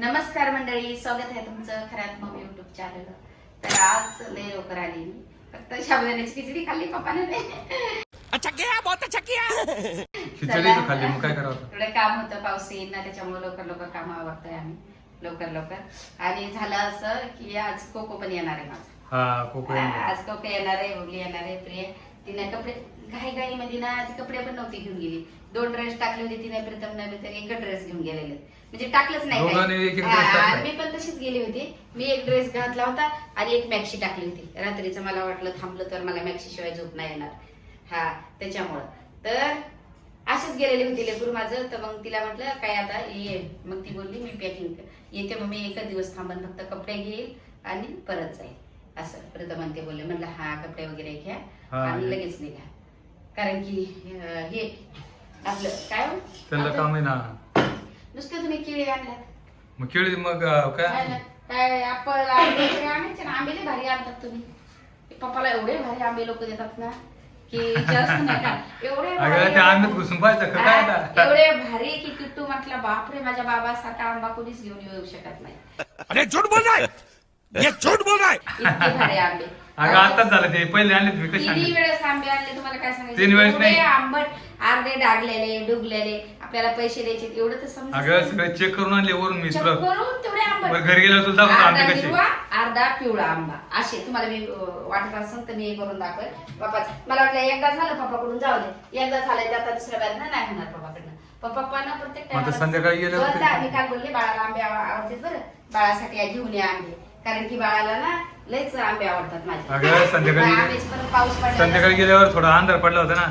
नमस्कार मंडळी, स्वागत आहे तुमचं खऱ्यात मग युट्यूब चॅनल. तर आज लय लवकर आली मी, फक्त साबुदाण्याची खिचडी खाल्ली पप्पाने. अच्छा क्या, बहुत अच्छा किया. खिचडी तो खाल्ली, मग काय करावं. थोडं काम होतं, पाऊस येईल ना, त्याच्यामुळे लवकर लवकर काम आवरतोय आम्ही लवकर. आणि झालं असं की आज कोको पण येणार आहे माझा. हा कोको आज कोको येणार आहे, हुगली येणार आहे. प्रिय तिने कपडे घाई मध्ये ना, ती कपडे पण नव्हती घेऊन गेली. 2 ड्रेस टाकले होते तिने, प्रीतम नाही एक ड्रेस घेऊन गेलेले, म्हणजे टाकलंच नाही. मी पण तशीच गेली होती. मी एक ड्रेस घातला होता आणि एक मॅक्सी टाकली होती. रात्रीचं मला वाटलं थांबलं तर मला मॅक्सी शिवाय झोप नाही येणार, हा त्याच्यामुळं. तर असेच गेलेली होती लेकरू माझं. तर मग तिला म्हटलं काय आता ये, मग ती बोलली मी पॅकिंग येते, मग मी एकच दिवस थांबन, फक्त कपडे घेईल आणि परत जाईल असं. प्रीतम ते बोलले, म्हणलं हा कपडे वगैरे घ्या आणि लगेच निघा, कारण की हे आपलं काय त्यांना काम आहे ना. नुसतं तुम्ही केळी आणल्यात, मग केळी मग काय काय ऍपल आणायचे ना. आंबे लय भारी आणतात तुम्ही. पप्पाला एवढे भारी आंबे लोक देतात ना की जास्त नाही का, एवढे आंब्यात घुसून पाहायचं काय आता. एवढे भारी की किट्टू म्हटलं बापरे, माझ्या बाबासारखा आंबा कोणीच घेऊन येऊ शकत नाही. अरे झूठ बोल रहा है, ये झूठ बोल रहा है. इतके भारी आंबे. अगं आताच झालं ते, पहिले आणले तुम्ही कसे 3 आणले. वेळेस आंबे आणले, तुम्हाला काय 3 सांगायचं. वेळेस नाही. आंबट, अर्धे डागलेले डुबलेले, आपल्याला पैसे द्यायचे एवढं तर समजा. अगं सगळे चेक करून आणले वरून मी तुला. करून तेवढे आंबट. घरी गेल्यावर तुला दाखवतो आंबे अर्धा कसे. हिरवा, अर्धा पिवळा आंबा असे. तुम्हाला मी वाटत असेल तर मी हे करून दाखवेल. पप्पाच मला वाटलं एकदा झालं पप्पाकडून, जाऊ दे एकदा झालं, आता दुसऱ्या बाहेर नाही होणार पप्पाकडनं. पप्पांना प्रत्येक आता संध्याकाळी गेल्यावर मी काय बोलले, बाळाला आंबे आवडतात बरं, बाळासाठी घेऊन या आंबे, कारण की बाळाला ना लयच आंबे आवडतात माझे. अगं संध्याकाळी पाऊस पडला, संध्याकाळी गेल्यावर थोडा अंधार पडला होता ना,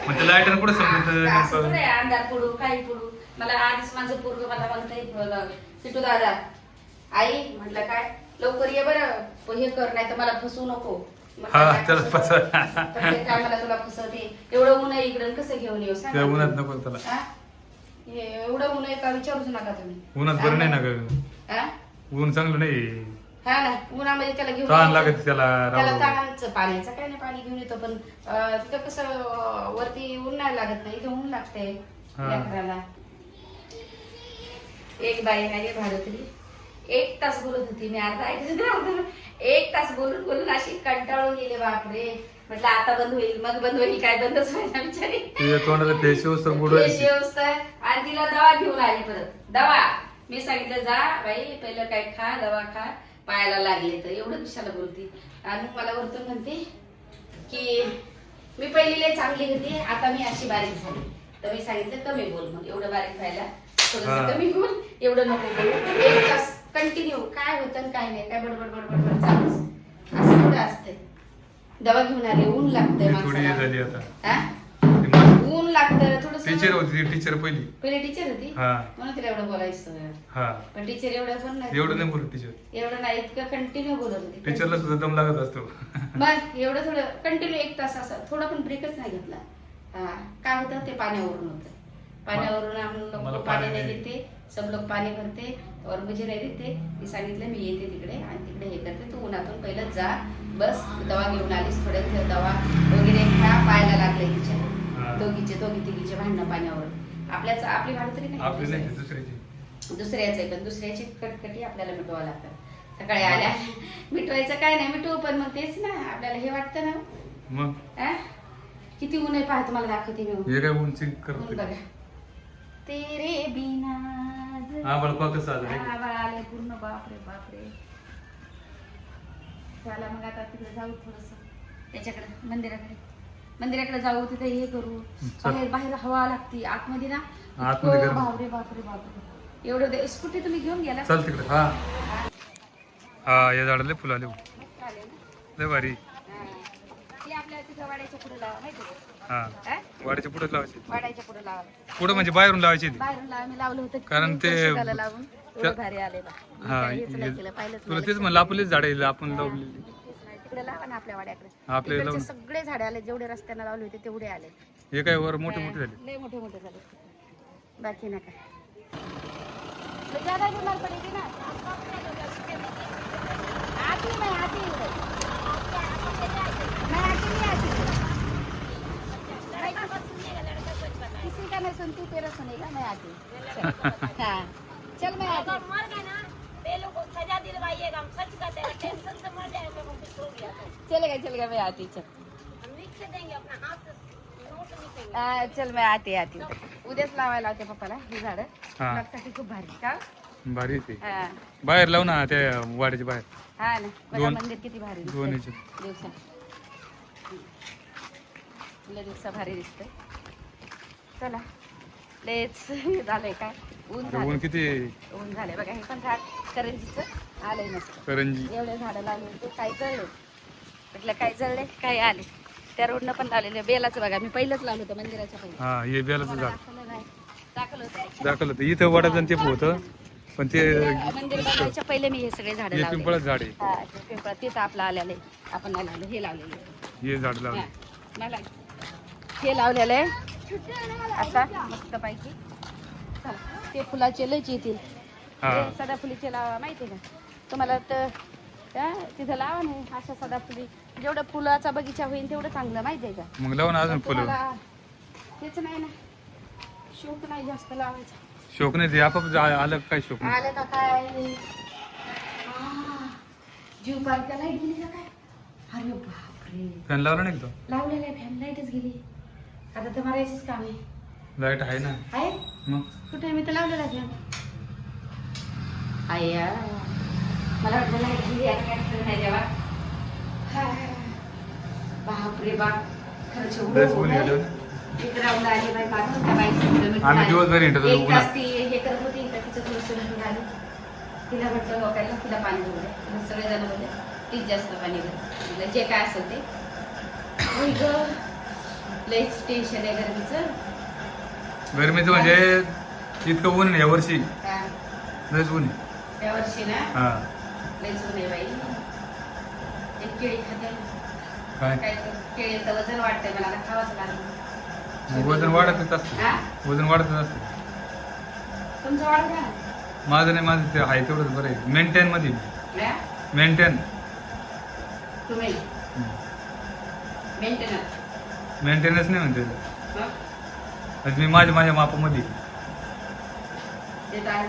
मग ते लाईट कुठे समजत. अंधार पडू काही पडू, मला आधीच माझं पोरग मला म्हणतंय किटू दादा आई, म्हटलं काय लवकर ये बरं, हे कर नाही तर मला फसवू नको. हा चल काय मला तुला फसवते, एवढं ऊन आहे इकडं कसं घेऊन येऊ सांग. उन्हात नको त्याला, एवढं ऊन आहे का विचारूच नका तुम्ही. उन्हात बरं नाही ना ग, ऊन चांगलं नाही. हा ना, उन्हामध्ये त्याला घेऊन ताण लागत त्याला. ताणाचं पाण्याचं काय नाही, पाणी घेऊन येतो, पण तिथं कसं वरती ऊन नाही लागत नाही, इथं ऊन लागते लेकराला. एक बाई आली भारतरी, 1 तास बोलत होती, मी अर्धा ऐकलं. 1 तास बोलून अशी कंटाळून गेले बापरे. म्हटलं आता बंद होईल, मग बंद होईल, काय बंदच व्हायला बिचारी. तोंडाला आणि तिला दवा घेऊन आली परत. दवा मी सांगितलं जा बाई, पहिलं काय खा, दवा खा, पायाला लागले तर. एवढं कशाला बोलती. आणि मला वरतून म्हणते की मी पहिली लय चांगली होती, आता मी अशी बारीक झाली. तर मी सांगितलं कमी बोल, मग एवढं बारीक व्हायला थोडंसं कमी बोल, एवढं नको बोल. 1 तास कंटिन्यू काय होतं काय नाही, काय बडबड बडबड चालूच. असं कुठं असते. दवा घेऊन आले, ऊन लागतंय माणसाला, ऊन लागतं थोडं. टीचर होती टीचर पहिले टीचर होती म्हणून तिला एवढं बोलायचं. पण टीचर एवढं पण नाही, एवढं नाही बोलत टीचर. एवढं नाही, इतकं कंटिन्यू बोलत होती. टीचरला सुद्धा दम लागत असतो. मग एवढं थोडं कंटिन्यू 1 तास असं थोडा पण ब्रेकच नाही घेतला. काय होतं ते पाण्यावरून होतं. पाण्यावरून हम लोग पाणी नाही देते, सब लोग पाणी भरते और मुझे नाही देते. मी सांगितलं मी येते तिकडे आणि तिकडे हे करते, तू उन्हातून पहिलं जा, बस दवा घेऊन आलीस, थोडे दवा वगैरे खा. पायाला लागले तिच्या दोघीचे भांडणं पाण्यावर. आपली भांडण तरी नाही, दुसऱ्याच आहे, पण दुसऱ्याची कटकटी आपल्याला मिटवावं लागतं. सकाळी आल्या मिटवायचं काय नाही, मिटवू, पण मग तेच ना आपल्याला हे वाटतं ना. मग किती ऊन आहे पहा, तुम्हाला दाखवते मी. हे काय उंची बघा, तेरे बिना आले पूर्ण. बापरे. चला मग आता तिकडे जाऊ, थोडस त्याच्याकडे मंदिराकडे जाऊ, तिथे हे करू. बाहेर हवा लागती, आतमध्ये ना बापरे. एवढं स्कूटी तुम्ही घेऊन गेला, चल तिकडे. या झाडाला फुलं आले लय भारी. आपल्या तिथं वाड्याच्या पुढे लावा, माहिती वाड्याच्या पुढे लावायचे. वाड्याच्या पुढे लावा, पुढे म्हणजे बाहेरून लावायचे. बाहेरून लावा, मी लावलं होतं कारण ते लावून भारी आले. तुला तेच म्हणलं आपलेच झाडे आपण लावलेली. तिकडे लावा ना आपल्या वाड्याकडे. आपले लावून सगळे झाडे आले, जेवढे रस्त्याने लावले होते तेवढे आले. हे काय वर मोठे मोठे झाले, लय मोठे झाले. बाकी ना काय ज्यादा बीमार पडेगी ना. आती मैं आती किसी का नहीं सुनती, तेरा सुनेगा, मैं आती. हाँ चल मैं आती. दिलवाइएगा, हम सच कहते हैं, टेंशन से मर जाएगा, हम कुछ हो गया तो। चलेगा मैं आती चल हम लिख के देंगे अपना हाथ से नोट लिखेंगे। चल मैं आते उद्याच लावायला होते पप्पाला ही झाडं हा. साठी खूप भारी का भारी ते हा बाहेर लाव ना त्या वाडीच्या बाहेर हा ना बघा दोन- मंदिर किती भारी दिसतंय. दोन्हीचे. दिवसा लय दिवसा भारी दिसतंय. चला लेच झालंय काय ऊन अरे ऊन झालं किती ऊन झालंय बघा हे पण झाड करंजीचं आलंय मस्त करंजी एवढे झाडं लावले होते काय जळले म्हटलं काय जळले काय आले त्या रोडनं पण लावलेले बेलाचं बघा मी पहिलंच लावलं होतं मंदिराच्या पहिलं हा हे बेलाचं तुम्हाला झाड दाखवलं नाही. दाखवलं होतं दाखवलं होतं इथं वडाचं ते होतं पण ते मंदिर बांधायच्या पहिले मी हे सगळे झाडं हे लावले पिंपळाचं झाड आहे हा ते पिंपळा तिथं आपलं आलेलं आहे आपण नाही लावलं हे लावलेलं आहे. हे झाड लावलं हा, मला हे लावलेलं आहे असा मस्त पैकी चला ते फुलाचे लयच येतील हा. ते सदाफुलीचे लावा माहिती आहे का तुम्हाला तर हा, तिथं लावा नाही अशा सदाफुली जेवढं फुलाचा बगीचा होईल तेवढं चांगलं माहिती आहे का मग लाव ना अजून फुलं तुम्हाला तेच नाही ना शोक नाही जास्त लावायचा शोक नाही ते आपाप आलं काय शोक नाही आलं का काय जीव पार्कला लाईट गेली का काय अरे बापरे फॅन लावला नाही का लावलेलं आहे फॅन लाईटच गेली आता तर मारायचंच काम आहे लाईट आहे ना आहे मग कुठे मी तर लावलेला आहे फॅन आया मला वाटलं लाईट गेली आता काय खरं नाही देवा बापरे बाप खरंच एवढं लयच ऊन होतंय. आहे. एक राऊंड आली बाई मारून त्या बाईचं किलोमीटर आम्ही आहे. दिवसभर हिंडत होतो एक उन्हात. तास ती हे करत होती तर तिचं थोडंसं भेटून आली तिला म्हटलं लोकांना तिला पाणी देऊ द्या सगळेजण बोलले तीच जास्त पाणी दे म्हटलं जे काय असेल ते होय गं, लयच टेन्शन आहे गरमीचं गरमीचं म्हणजे इतकं ऊन आहे यावर्षी हा, लयच ऊन आहे या वर्षी ना हा लयच ऊन आहे बाई एक केळी खाते काय काय तर केळीचं वजन वाटतंय मला आता खावाच लागलं मग वजन वाढतच असतं हा वजन वाढतच असतं तुमचं वाढ द्या माझं नाही माझं ते आहे तेवढंच बरं आहे मेंटेन मध्ये ना मेंटेन तुम्ही मेंटेनन्स मेंटेनन्स नाही म्हणते मग म्हणजे मी माझ्या मापामध्ये ते तर आहे.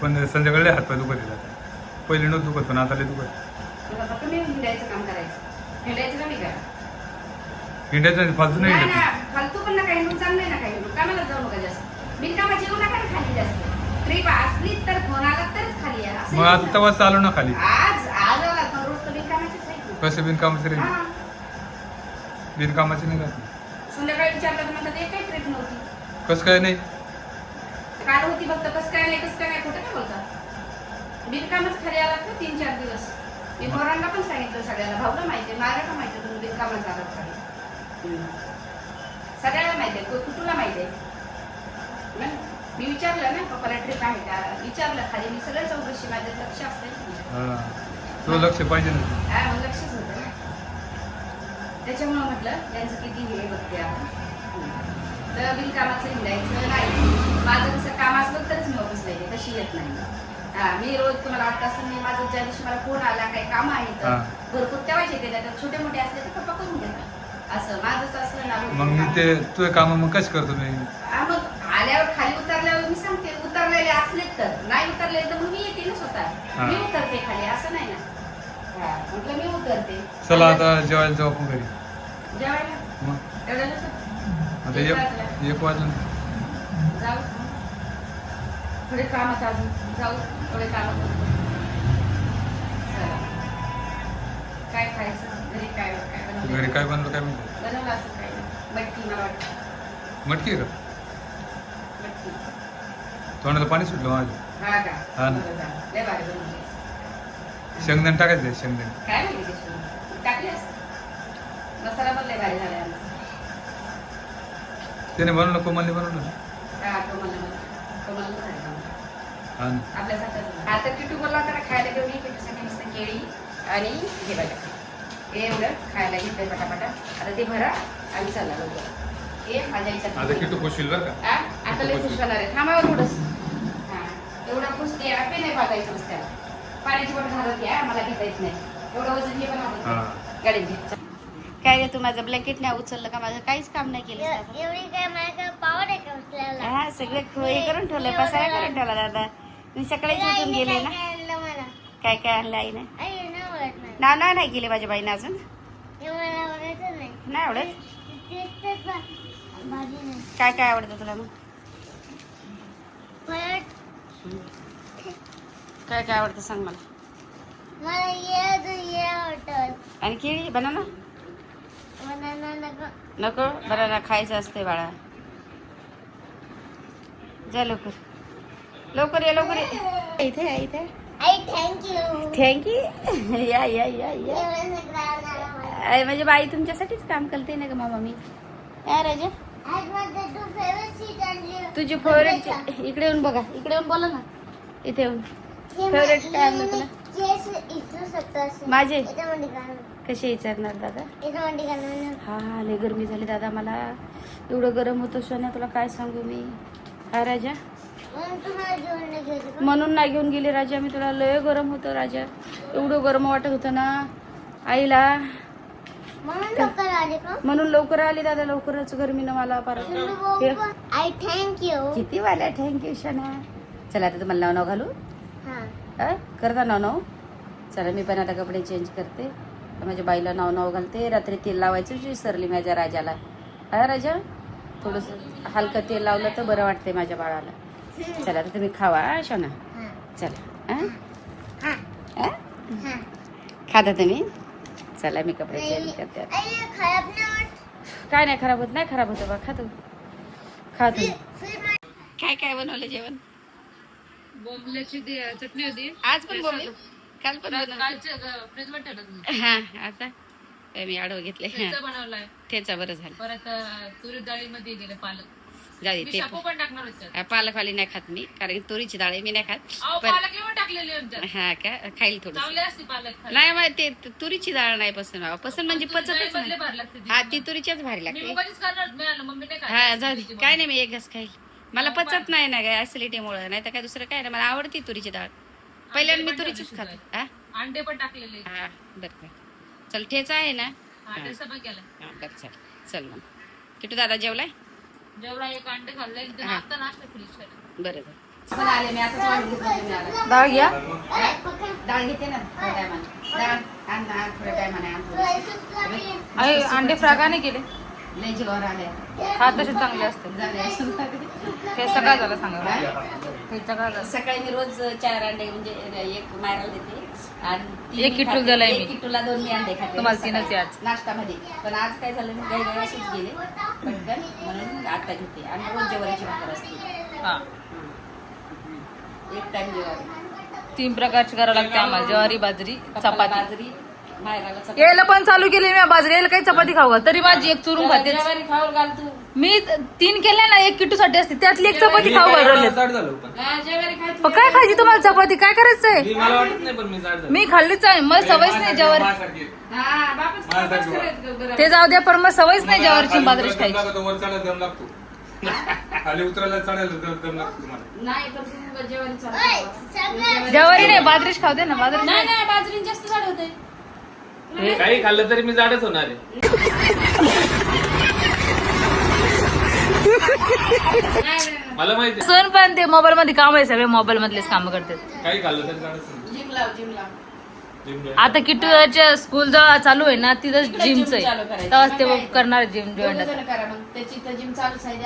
पण संध्याकाळी हातपाय दुखत येतात पहिले नव्हतं दुखत पण आता लय दुखत मग आता तुम्ही हिंडायचं काम करायचं हिंडायचं कमी करा इंडियाचं फालतू नाही नाही हिंडत ना फालतू पण नका हिंडू चांगलं आहे नका हिंडू कामाला जाऊ नका जास्त बिनकामाची येऊ नका ना खाली जास्त ट्रिप असली तर फोन आला तरच खाली या असं मग नाही आता ना. तेव्हा चालू ना खाली आज आला तर रोज तर बिनकामाचीच आहे की. कसं बिनकामाचं रे हा. बिनकामाचं नाही राहत संध्याकाळी विचारलं तर म्हणतात एक काही ट्रिप नव्हती कसं काय नाही काल होती फक्त कसं काय नाही कुठं काय बोलतात बिनकामच खाली आलात ना 3-4 दिवस मी पोरांना पण सांगितलं सगळ्यांना भाऊला माहितीये मला का माहिती तुम्ही बिनकामच आलात खाली सगळ्याला माहिती आहे कुठूला माहिती आहे ना? मी विचारलं ना पप्पाला ट्रिप आहे का विचारलं खाली मी सगळं चौकशी माझं लक्ष असते हा. तुला लक्ष पाहिजे ना हा मग लक्षच होतं ना त्याच्यामुळं म्हटलं त्यांचं किती हे बघते आपण तर बिनकामाचं हिंडायचं नाही माझं कसं काम असलं तरच मी ऑफिसला येते तशी येत नाही हा मी रोज तुम्हाला वाटतं असं मी माझं ज्या दिवशी मला फोन आला काही कामं आहे तर हा. भरपूर तेव्हाच येते त्याच्यात छोटे मोठे असले तर पप्पा करून घेतात असं माझंच असलं ना मग मी ते तुझे काम मग कशी करतो मी हा, मग आल्यावर खाली उतरल्यावर मी सांगते उतरलेले असलेत तर नाही उतरले तर मग मी येते ना स्वतः हा. मी उतरते खाली असं नाही ना हा, म्हटलं मी उतरते चला आता जेवायला जाऊ आपण घरी जेवायला मग एवढ्या लवकर? आता एक वाजला. एक वाजून जाऊ थोडे कामात अजून जाऊ थोडे कामात चला काय खायचं घरी काय काय बनवलं घरी काय बनवलं काय म्हणतो बनवलं असं काय नाही मटकी मला वाटतं मटकी आहे का मटकी तोंडाला पाणी सुटलं माझं हा का हा ना. बरं झालं. लय भारी बनवली शेंगदाणे टाकायचं शेंगदाणे काय माहिती त्याच्यावर टाकलेस मसाला पण लय भारी झाला आमचा त्याने बनवलं कोमलने बनवलं हा कमल भारी बनवला. हा ना आपल्यासारखं आता किटू बोलला तर खायला घेऊन ये किटूसाठी नुसतं केळी आणि हे बघा हे एवढं खायला घेतलंय पटापटा आता ते भरा आणि चला लवकर हे माझ्या आता इच्छा किटू खुशील बरं का आता लय खुश होणार आहे थांबावं थोडंस हा एवढा खुश ते आपे नाही पाठायचं मस्त त्याला पाण्याची बॉटल घालत घ्या मला घेता येत नाही एवढं वजन हे पण हा. आपण गाडीत घे काय रे तू माझं ब्लँकेट नाही उचललं का माझं काहीच काम नाही केलं एवढी काय माझ्याकडे पावर आहे का उचलायला हा सगळे हे करून ठेवलं पसारा करून ठेवला दादा मी सकाळीच उठून गेले ना. काय आणलं मला? काय काय आणलं आईने? आई नाही आवडत मला. नाव नाही गेले माझ्या बाईनं अजून. हे मला आवडतच नाही. नाही आवडत. तेच भाजी नाही. काय काय आवडतं तुला मग? परत काय काय आवडतं सांग मला. मला ये आवडत. आणि केळी बनाना बनाना नको. नको. बनाना खायचं असते बाळा. जा लवकर लवकर ये लवकर ये. इथे आहे इथे. आई थँक्यू. थँक्यू. या या या या. एवढं सगळं आणायला मला. म्हणजे बाई तुमच्यासाठीच काम करते ना ग मामा मी. या राजा आज माझं तू फेवरेट सीट आणली. तुझी फेवरेट इकडे येऊन बघा. इकडे येऊन बोला ना. इथे येऊन फेवरेट काय आणलं तुला? केस इथू शकतोस. माझे याच्यामध्ये घालून. कसे विचारणार दादा? याच्यामध्ये घालून. हा लय गरमी झाली दादा मला. एवढं गरम होतं सोन्या तुला काय सांगू मी. हा राजा मग तुम्हाला घेऊन नाही गेली का? म्हणून नाही घेऊन गेले राजा मी तुला. लय गरम होतं राजा. एवढं गरम वाटत होतं ना आईला. म्हणून लवकर आले का? म्हणून लवकर आली दादा. लवकरच गरमीनं मला परत. आई थँक्यू. किती वाल्या थँक्यू शना. चला आता तुम्हाला नाव घालू. हा. करता नाव. चला मी पण आता कपडे चेंज करते. माझ्या बाईला नाव घालते. रात्री तेल लावायचं विसरली माझ्या राजाला. हा राजा थोडस हलकं तेल लावलं तर बरं वाटतंय माझ्या बाळाला. चला आता तुम्ही खावा शना. हा. चला हा. हा? हा. खाता तुम्ही. चला मी कपडे चेंज करते आता. आई खराब नाही वाट. काय नाही खराब होत. नाही खराब होतं बा. खा तू. खा तू. फिर काय काय बनवलं जेवण? बोंबल्याची चटणी होती. आज पण बोलले. काल पण बनवलं. फ्रीजमध्ये ठेवलं. हा आता मी आडवं घेतले. ठेचा बनवलाय. ठेचा बरं झालं. परत तुरी डाळीमध्ये गेले पालक. जाऊ दे मी ते शापू पण टाकणार होते. पालकवाली नाही खात मी. कारण तुरीची डाळ आहे मी नाही खात. अहो पण पालक एवढं टाकलेली आमच्यात. हा का खाईल थोडं. चांगली असते पालक खायला. नाही मग ते तुरीची डाळ नाही पसंत बाबा. पसंत म्हणजे तुरी पचतच डाळीमधले नाही. भारी लागते ती. हा ती तुरीच्याच भारी मी लागते. मुगाचीच करणार मिळालं मम्मी नाही हा खात. जाऊ दे. काय नाही मी एक घास खाईल. मला पचत नाही ना काय ऍसिडिटीमुळे. नाही तर काय दुसरं काय नाही. मला आवडती तुरीची डाळ. पहिल्यांदा मी तुरीचीच खाते. हा अंडे पण टाकलेले. हा बरं का. चल ठेचा आहे ना. हा ठेचा पण केला. हा बरं चल. चल मग किटू दादा जेवलाय. जेवढा एक अंडे खाल्ले नाश्ता नाश्ता फ्रीज केला. बरं पण आले मी आताच डाळ घ्या. डाळ घेते ना थोड्या टायमाने. डाळ आण ना थोड्या टायमाने. अंडे फ्राय का नाही केले? लय जीवावर आले. हा तसे चांगले असते. हे सकाळ झालं सांगा. सकाळी मी रोज 4 अंडे म्हणजे एक मायराला देते आणि एक किट्टूला दिलाय मी. किट्टूला 2 मी अंडे खाते. तुम्हाला 3च आहे आज. नाश्तामध्ये. पण आज काय झालं मी गाई अशीच गेले पटकन म्हणून आता घेते. आणि रोज जेवारीची भाकर असते. हा एक टाइम जेवारी. 3 प्रकारची करावं लागते आम्हाला. ज्वारी बाजरी पप्पाला चपाती. बाजरी मायराला चपाती. यायला पण चालू केली मी बाजरी. यायला काही चपाती खाऊ का? तरी माझी एक चुरून खाते. जेवारी खाऊ घाल तू. मी 3 केल्या ना. 1 किट्टू साठी असते. त्यातली एक चपाती खाऊ घालवले. जेवारी खाय तू. काय खायची तुम्हाला चपाती? काय करायचंय? मला वाटत नाही पण मी जाड झालो. मी खाल्लीच आहे. मला सवयच नाही ज्वारी. हा बापच बापच करायचं गरम. ते जाऊ द्या पण मला सवयच नाही ज्वारीची बाजरीची खायची. वर चढायला दम लागतो. खाली उतरायला चढायला दम लागतो तुम्हाला. नाही पण तू जेवारी चालू. ज्वारी नाही बाजरीच खाऊ दे ना. बाजरी नाही नाही बाजरी जास्त झाड होते. काही खाल्लं तरी मी जाडच होणार आहे. मला माहिती आहे. सण पण ते मोबाईल मध्ये काम आहे. सगळे मोबाईल मधलेच काम करतात. काही खाल्लं तरी जाडच होणार. जिम लाव जिम लाव. आता किट्टूच्या स्कूल जेव्हा चालू आहे ना तिथं जिमच चालू आहे. करायचं. तेव्हाच ते करणार जिम जॉईन. दोघं जण करा मग. त्याची तर जिम चालूच आहे.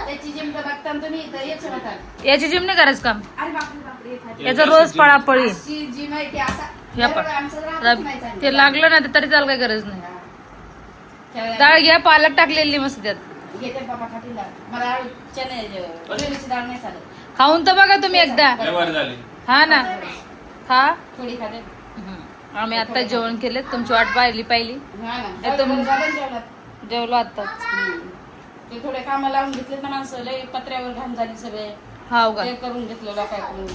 त्याची जिम तर बघता तुम्ही इथं याच होतात. याची जिम नाही करायचं काम. अरे बापरे बापरे हे खाते. याचा रोज पळापळी. अशी जिम आहे की असा या पण. आमचं राहतच नाही चांगलं. ते लागलं ना तरी त्याला काही गरज नाही. त्या- डाळ घ्या. पालक टाकलेली मस्त त्यात. घेते बाबा खातील डाळ. मला चणे उडीदची डाळ नाही चालत. खाऊन तर बघा तुम्ही एकदा. वर झाली. हा ना खा. थोडी खाते. आम्ही आता जेवण केले. तुमची वाट पाहिली हा ना. हे तुम- झालं जेवणात. जेवलो आताच. ते थोडे काम लावून घेतले ना माणसं. लय पत्र्यावर घाण झाली सगळे. हा का. ते करून घेतलं लोकांकडून.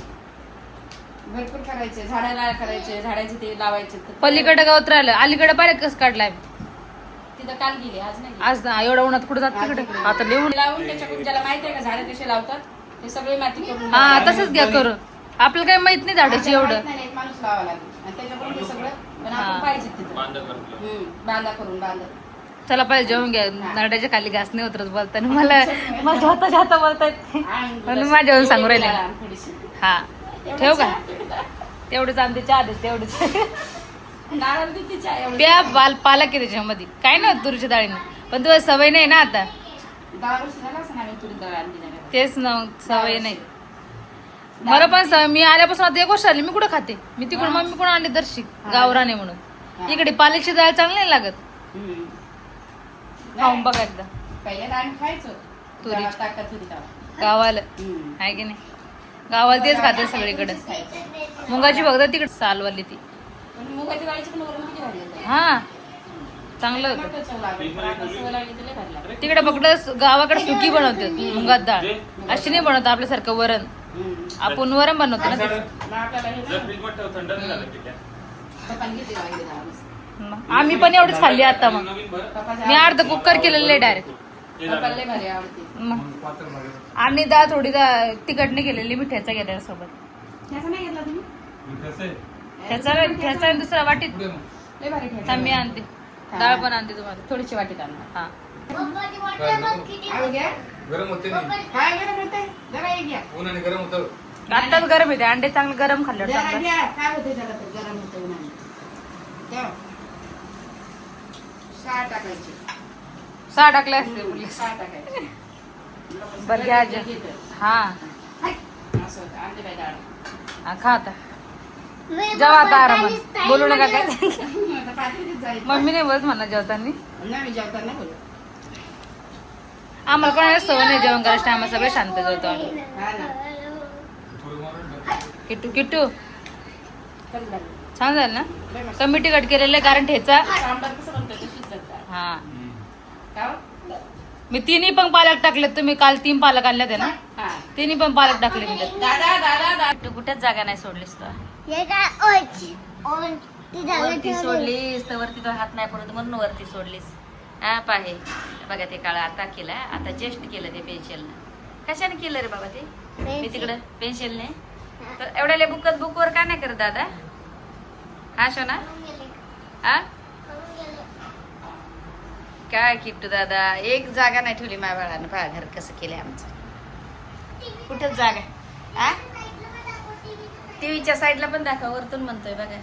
भरपूर करायचे. झाडाला करायचे. झाडाचे ते लावायचे. पलीकडे गवत राहिलं. अलीकडे पाहिजे कसं काढलाय. तिथं काल गेले आज नाही गेले. आज ना एवढ्या उन्हात कुठे जात तिकडे. आता लिहून. लावून त्याच्याकडून ज्याला माहिती आहे का झाडं कसे लावतात ते सगळे माती करून हा लावा. तसंच घ्या करू. आपल्याला काही माहित नाही झाडाची आपल्याला एवढं. माहित नाही, एक माणूस लावा लागेल आणि त्याच्याकडून ते सगळं पण हा. आपण पाहिजे तिथं. बांधा करतो. बांधा करून बांधा. चला पाहिजे जेवून घ्या. नरड्याच्या खाली घास नाही उतरत बोलताना. मला माझ्या हाता बोलतायत म्हणून माझ्यावर सांगू राहिले. थोडीशी हा ठेव का तेवढेच आणते चहा दे तेवढेच नारळ दे तिच्या एवढं. प्या पालक आहे त्याच्यामध्ये काय ना तुरीच्या डाळीने पण तुला सवय नाही ना आता 10 वर्ष झालं असं आम्ही तुरी डाळ आणली नाही घरात. तेच ना सवय नाही मला पण सवय मी आल्यापासून आता 1 वर्ष आली मी कुठं खाते मी तिकडून मम्मी कोण आणली दर्शिक गावराने म्हणून इकडे पालकची डाळ चांगली नाही लागत हम्म. खाऊन बघा एकदा पहिल्यांदा आम्ही खायचो तुरीची. गावात ताका तुरी डाळ. गावाला हम्म. आहे की नाही गावाला तेच खाते सगळीकडे तुरीचीच खायचो. मुगाची बघता तिकडे सालवाली ती पण मुगाच्या डाळीची पण वरण किती भारी होतं. हा चांगलं होतं टमाटर चव लागली. पण आता सवय लागली तर लय भारी लागतं. तिकडे फक्त गावाकडे सुकी बनवतात मुगात डाळ अशी नाही बनवत आपल्यासारखं वरण हम्म. आपण वरण बनवतो ना मग आपल्याला हे पप्पांनी घेतली वांगी डाळ मस्त. मग आम्ही पण एवढीच खाल्ली आता मग पप्पाच्या मी अर्ध कुकर केलेलं आहे डायरेक्ट पप्पाला लय भारी आवडते. मग आम्ही डाळ थोडी तिखट नाही केलेली मिठ्याचा घेतल्या सोबत ह्याचा नाही घेतला तुम्ही? ठ्याचा दुसरा वाटीत लय भारी ठेचा. मी आणते डाळ पण आणते तुम्हाला थोडीशी वाटीत आणा. हा आळू घ्या. गरम होते नाही काय गरम होतंय? जरा हे घ्या. उन्हाने गरम होतं आत्ताच गरम येते अंडे चांगलं गरम खाल्लं जरा चांगलं घ्या. काय होतंय जरा तर गरम होतंय उन्हाने. ठेव. 6 टाकायचे. 6 टाकले असते मुली 6 टाकायचे. बरं घ्या आजी. हा हाय. असं होतं. आणते बाई डाळ. हा, खा आता जेव्हा आता आरामात बोलू नका काय आता पातेलीत जाईल. मम्मी नाही बोलत म्हणा जेवताना नाही मी जेवताना नाही बोलत. आम्हाला कोणाला सवय नाही जेवण करायचं आम्हाला सगळे शांत जेवतो आम्ही हा ना. किट्टू किट्टू चल डाळ. छान झालं ना लय मस्त. कमी तिखट केलेलं आहे कारण ठेचा सांबार कसं बनतं तशीच जातात. हा का हो? मी तिन्ही पण पालक टाकले तुम्ही काल 3 पालक आणले होते ना हा. तिन्ही पण पालक टाकले मी त्यात. दादा दादा दादा. तू कुठेच जागा नाही सोडलीस तर हे काय ओळखी ती जागा वरती ठेवली. सोडलीस तर वरती तो हात नाही पडत म्हणून वरती सोडलीस हा पाहे बघा ते काळ आता केलं आता जस्ट केलं ते पेन्शिलनं कशाने केलं रे बाबा ते मी तिकडं पेन्शिलने तर एवढ्या बुकवर का नाही करत दादा हा शोना हा काय किट्टू दादा एक जागा नाही ठेवली माझ्या बाळानं पहा घर कसं केलंय आमचं कुठंच जागा हा टीव्हीच्या साईडला पण दाखव वरतून म्हणतोय बघा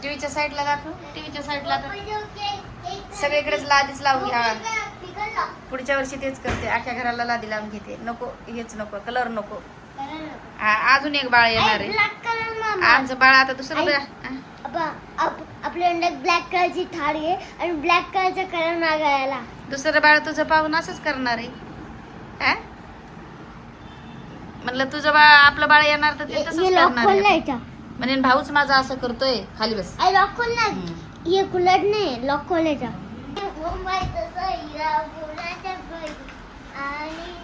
टीव्हीच्या साईडला दाखव टीव्हीच्या साईडला सगळीकडेच लादीच लावून घ्या पुढच्या वर्षी तेच करते अख्ख्या घराला लादी लावून घेते नको हेच नको कलर नको अजून एक बाळ येणार आहे ब्लॅक कलर मामा आमचं बाळ आता दुसरं आपल्या ब्लॅक कलरची थाळी आहे आणि ब्लॅक कलरचा कलर मागायला दुसरं बाळ तुझं पाहून असंच करणार आहे हा? म्हणलं तुझं बाळ आपलं बाळ येणार तर ते तसंच लॉक करणार खोलला आहे. याचा म्हणजे भाऊच माझा असं करतोय खाली बस लॉक खोलला हे कुलट नाही लॉक खोलायचा मुंबईचं सैरा पुण्याच्या घरी आणि